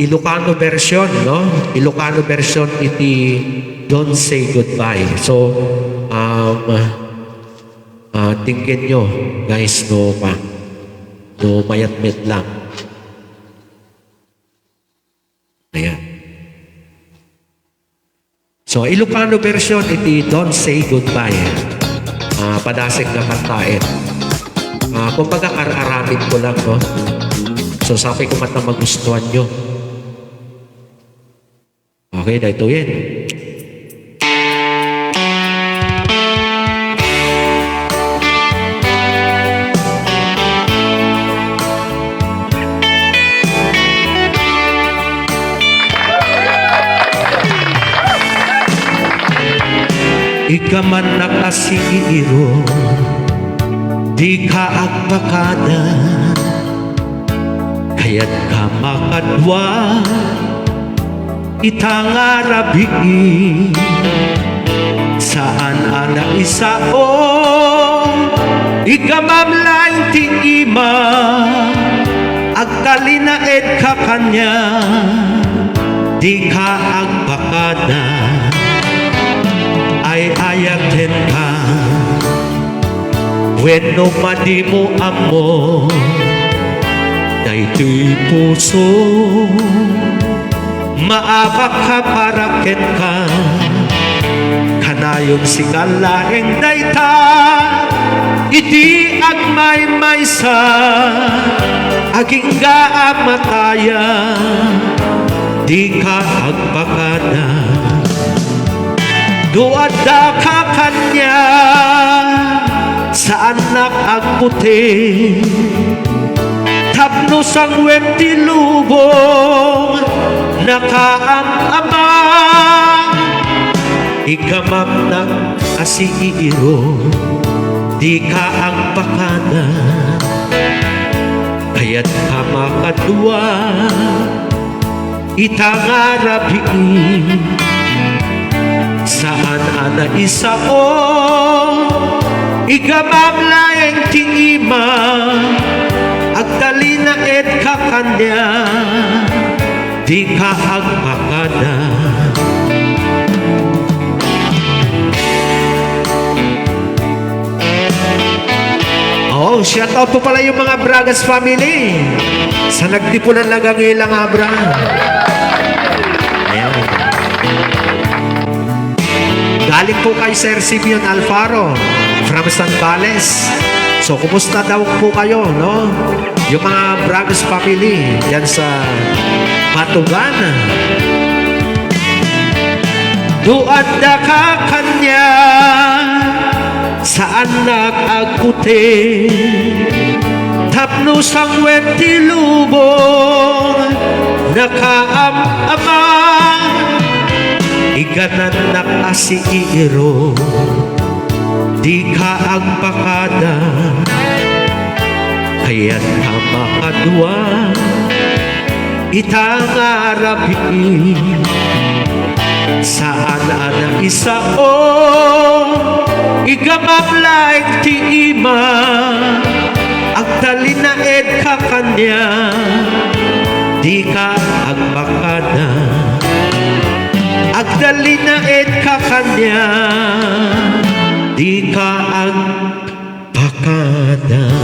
Ilocano version, no? Ilocano version iti don't say goodbye. So, tingin nyo, guys, no mayat-met lang. Ayan. So, Ilocano version iti don't say goodbye. Padasig na kantain. Kumbaga, araramid ko lang, no? So, sabi ko matang magustuhan nyo. Okay, dahito yan. Ika man nakasiro, di ka agpakada, kaya't ka makadwa, itangarabi, saan ana isao, ika mamlaing tingima, agkalinaed ka kanya, di ka agpakada, ay ayakin ka when no madi mo amo daytoy puso maabak ka paraket ka kanayon sigalaeng dayta iti agmay sa aging gaamataya di ka agpakada duada ka kanya sa anak agputi tapno sang wenti lubong nakaang-ama ikamam ng asiiro di ka ang pakada kaya't ka makadua itangarabiin saan ana isao igamamlaeng tingima agtalinaed ka kanya di ka agpakada shout out po pala yung mga Bragas family sa nagtipunan lang ang ilang abra. Ayan. Galing po kay Sir Simeon Alfaro from Sambales. So, kumusta daw po kayo, no? Yung mga Bragas family yan sa Matugan. Duad na ka kanya sa anak agputi tapno sang wenti lubong nakaam-ama iganan na asiiro di ka agpakada kaya't ka makadwa itangarabi saan ana isao igamamlaeng tiima agtalinaed ka kanya di ka agpakada agtalinaed ka kanya di ka agpakada.